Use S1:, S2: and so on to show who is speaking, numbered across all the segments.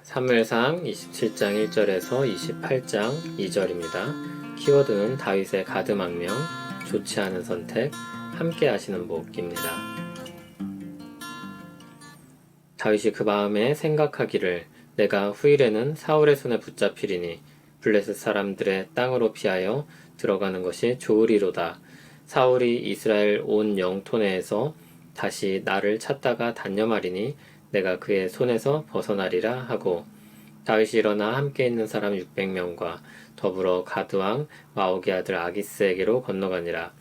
S1: 사무엘상 27장 1절에서 28장 2절입니다. 키워드는 다윗의 가드망명, 좋지 않은 선택, 함께 하시는 복입니다. 다윗이 그 마음에 생각하기를 내가 후일에는 사울의 손에 붙잡히리니 블레셋 사람들의 땅으로 피하여 들어가는 것이 좋으리로다. 사울이 이스라엘 온 영토 내에서 다시 나를 찾다가 단념하리니 내가 그의 손에서 벗어나리라 하고, 다윗이 일어나 함께 있는 사람 600명과 더불어 가드왕 마옥의 아들 아기스에게로 건너가니라.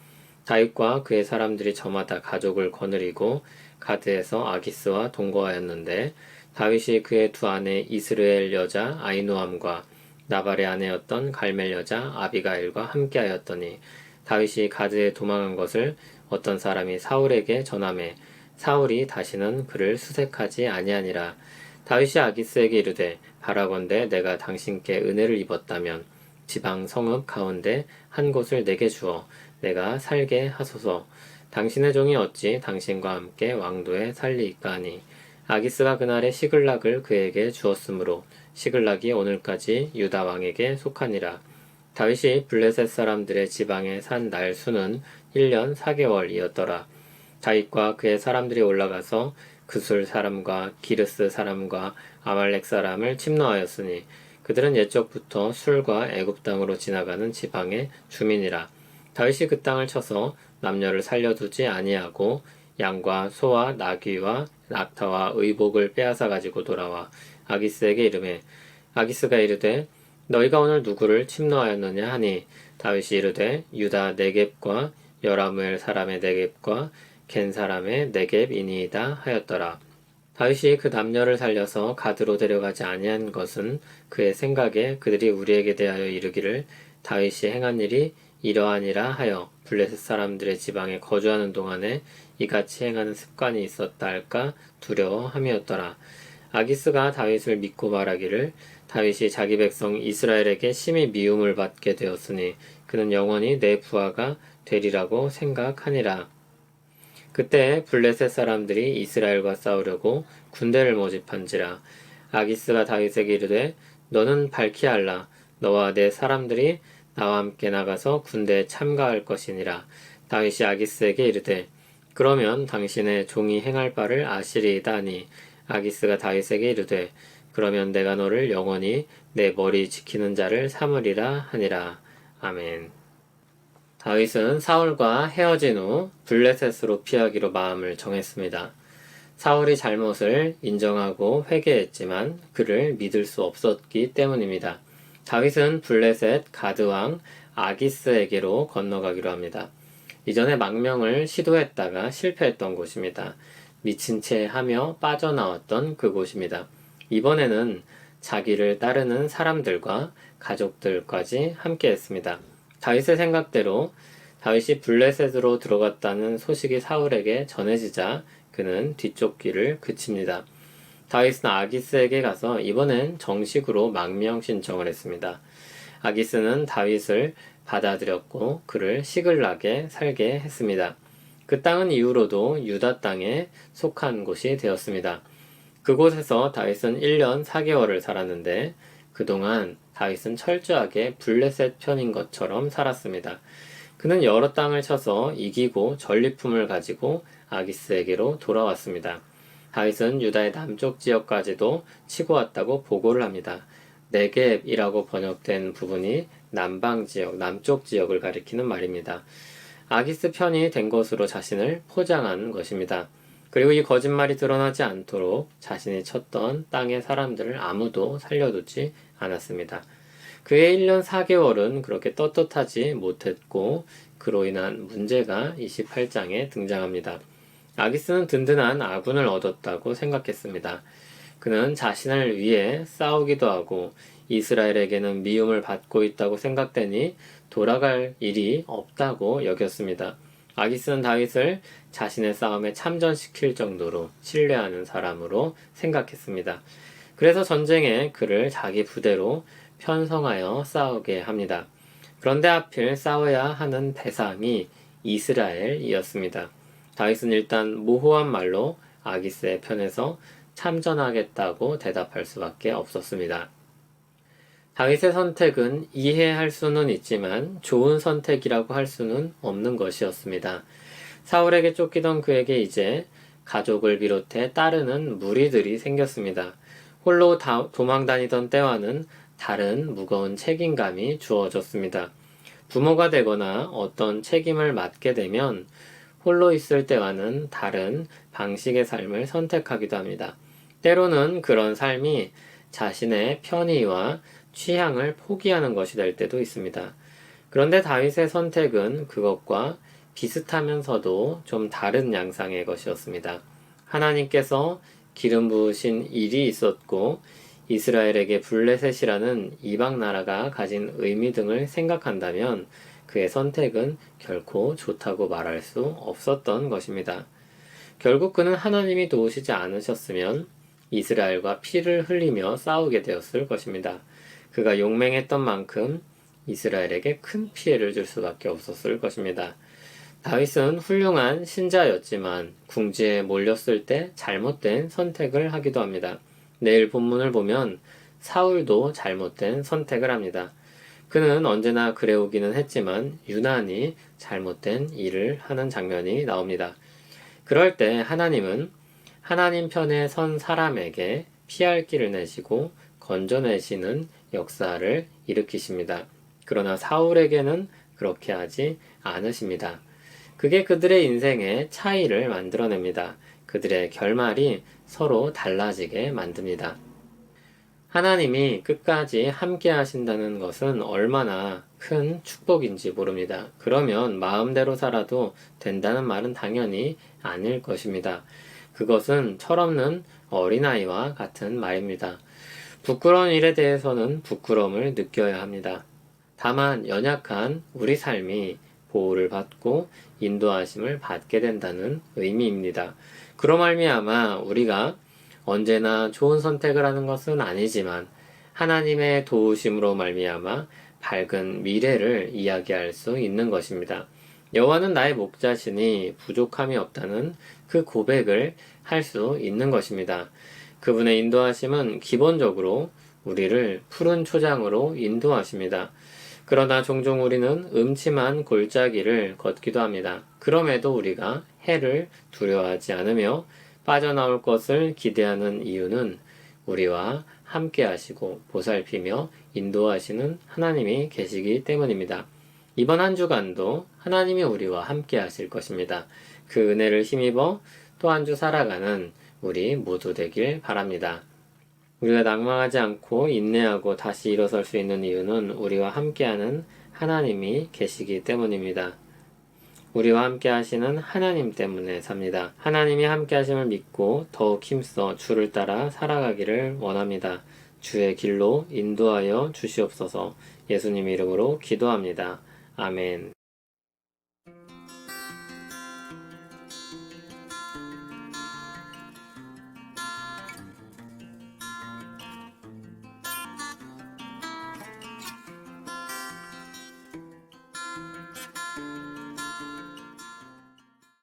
S1: 다윗과 그의 사람들이 저마다 가족을 거느리고 가드에서 아기스와 동거하였는데, 다윗이 그의 두 아내 이스라엘 여자 아이노함과 나발의 아내였던 갈멜 여자 아비가일과 함께하였더니, 다윗이 가드에 도망한 것을 어떤 사람이 사울에게 전하매 사울이 다시는 그를 수색하지 아니하니라. 다윗이 아기스에게 이르되 바라건대 내가 당신께 은혜를 입었다면 지방 성읍 가운데 한 곳을 내게 주어 내가 살게 하소서. 당신의 종이 어찌 당신과 함께 왕도에 살리이까 하니, 아기스가 그날에 시글락을 그에게 주었으므로 시글락이 오늘까지 유다 왕에게 속하니라. 다윗이 블레셋 사람들의 지방에 산 날 수는 1년 4개월이었더라. 다윗과 그의 사람들이 올라가서 그술 사람과 기르스 사람과 아말렉 사람을 침노하였으니 그들은 옛적부터 술과 애굽 땅으로 지나가는 지방의 주민이라. 다윗이 그 땅을 쳐서 남녀를 살려두지 아니하고 양과 소와 나귀와 낙타와 의복을 빼앗아 가지고 돌아와 아기스에게 이르매, 아기스가 이르되 너희가 오늘 누구를 침노하였느냐 하니, 다윗이 이르되 유다 네겝과 여라무엘 사람의 네겝과 겐 사람의 네겝이니이다 하였더라. 다윗이 그 남녀를 살려서 가드로 데려가지 아니한 것은 그의 생각에 그들이 우리에게 대하여 이르기를 다윗이 행한 일이 이러하니라 하여 블레셋 사람들의 지방에 거주하는 동안에 이같이 행하는 습관이 있었다 할까 두려워함이었더라. 아기스가 다윗을 믿고 말하기를 다윗이 자기 백성 이스라엘에게 심히 미움을 받게 되었으니 그는 영원히 내 부하가 되리라고 생각하니라. 그때 블레셋 사람들이 이스라엘과 싸우려고 군대를 모집한지라. 아기스가 다윗에게 이르되 너는 밝히알라. 너와 내 사람들이 나와 함께 나가서 군대에 참가할 것이니라. 다윗이 아기스에게 이르되 그러면 당신의 종이 행할 바를 아시리이다 하니, 아기스가 다윗에게 이르되 그러면 내가 너를 영원히 내 머리 지키는 자를 삼으리라 하니라. 아멘. 다윗은 사울과 헤어진 후 블레셋으로 피하기로 마음을 정했습니다. 사울이 잘못을 인정하고 회개했지만 그를 믿을 수 없었기 때문입니다. 다윗은 블레셋 가드왕 아기스에게로 건너가기로 합니다. 이전에 망명을 시도했다가 실패했던 곳입니다. 미친 채 하며 빠져나왔던 그곳입니다. 이번에는 자기를 따르는 사람들과 가족들까지 함께 했습니다. 다윗의 생각대로 다윗이 블레셋으로 들어갔다는 소식이 사울에게 전해지자 그는 뒤쫓기를 그칩니다. 다윗은 아기스에게 가서 이번엔 정식으로 망명 신청을 했습니다. 아기스는 다윗을 받아들였고 그를 시글락에 살게 했습니다. 그 땅은 이후로도 유다 땅에 속한 곳이 되었습니다. 그곳에서 다윗은 1년 4개월을 살았는데 그동안 다윗은 철저하게 블레셋 편인 것처럼 살았습니다. 그는 여러 땅을 쳐서 이기고 전리품을 가지고 아기스에게로 돌아왔습니다. 다윗은 유다의 남쪽 지역까지도 치고 왔다고 보고를 합니다. 네겝이라고 번역된 부분이 남방 지역, 남쪽 지역을 가리키는 말입니다. 아기스 편이 된 것으로 자신을 포장한 것입니다. 그리고 이 거짓말이 드러나지 않도록 자신이 쳤던 땅의 사람들을 아무도 살려두지 않았습니다. 그의 1년 4개월은 그렇게 떳떳하지 못했고 그로 인한 문제가 28장에 등장합니다. 아기스는 든든한 아군을 얻었다고 생각했습니다. 그는 자신을 위해 싸우기도 하고 이스라엘에게는 미움을 받고 있다고 생각되니 돌아갈 일이 없다고 여겼습니다. 아기스는 다윗을 자신의 싸움에 참전시킬 정도로 신뢰하는 사람으로 생각했습니다. 그래서 전쟁에 그를 자기 부대로 편성하여 싸우게 합니다. 그런데 하필 싸워야 하는 대상이 이스라엘이었습니다. 다윗은 일단 모호한 말로 아기스의 편에서 참전하겠다고 대답할 수밖에 없었습니다. 다윗의 선택은 이해할 수는 있지만 좋은 선택이라고 할 수는 없는 것이었습니다. 사울에게 쫓기던 그에게 이제 가족을 비롯해 따르는 무리들이 생겼습니다. 홀로 도망다니던 때와는 다른 무거운 책임감이 주어졌습니다. 부모가 되거나 어떤 책임을 맡게 되면 홀로 있을 때와는 다른 방식의 삶을 선택하기도 합니다. 때로는 그런 삶이 자신의 편의와 취향을 포기하는 것이 될 때도 있습니다. 그런데 다윗의 선택은 그것과 비슷하면서도 좀 다른 양상의 것이었습니다. 하나님께서 기름 부으신 일이 있었고 이스라엘에게 블레셋이라는 이방 나라가 가진 의미 등을 생각한다면 그의 선택은 결코 좋다고 말할 수 없었던 것입니다. 결국 그는 하나님이 도우시지 않으셨으면 이스라엘과 피를 흘리며 싸우게 되었을 것입니다. 그가 용맹했던 만큼 이스라엘에게 큰 피해를 줄 수밖에 없었을 것입니다. 다윗은 훌륭한 신자였지만 궁지에 몰렸을 때 잘못된 선택을 하기도 합니다. 내일 본문을 보면 사울도 잘못된 선택을 합니다. 그는 언제나 그래오기는 했지만 유난히 잘못된 일을 하는 장면이 나옵니다. 그럴 때 하나님은 하나님 편에 선 사람에게 피할 길을 내시고 건져내시는 역사를 일으키십니다. 그러나 사울에게는 그렇게 하지 않으십니다. 그게 그들의 인생의 차이를 만들어냅니다. 그들의 결말이 서로 달라지게 만듭니다. 하나님이 끝까지 함께 하신다는 것은 얼마나 큰 축복인지 모릅니다. 그러면 마음대로 살아도 된다는 말은 당연히 아닐 것입니다. 그것은 철없는 어린아이와 같은 말입니다. 부끄러운 일에 대해서는 부끄러움을 느껴야 합니다. 다만 연약한 우리 삶이 보호를 받고 인도하심을 받게 된다는 의미입니다. 그로 말미암아 우리가 언제나 좋은 선택을 하는 것은 아니지만 하나님의 도우심으로 말미암아 밝은 미래를 이야기할 수 있는 것입니다. 여호와는 나의 목자시니 부족함이 없다는 그 고백을 할 수 있는 것입니다. 그분의 인도하심은 기본적으로 우리를 푸른 초장으로 인도하십니다. 그러나 종종 우리는 음침한 골짜기를 걷기도 합니다. 그럼에도 우리가 해를 두려워하지 않으며 빠져나올 것을 기대하는 이유는 우리와 함께 하시고 보살피며 인도하시는 하나님이 계시기 때문입니다. 이번 한 주간도 하나님이 우리와 함께 하실 것입니다. 그 은혜를 힘입어 또 한 주 살아가는 우리 모두 되길 바랍니다. 우리가 낭망하지 않고 인내하고 다시 일어설 수 있는 이유는 우리와 함께하는 하나님이 계시기 때문입니다. 우리와 함께 하시는 하나님 때문에 삽니다. 하나님이 함께 하심을 믿고 더욱 힘써 주를 따라 살아가기를 원합니다. 주의 길로 인도하여 주시옵소서. 예수님 이름으로 기도합니다. 아멘.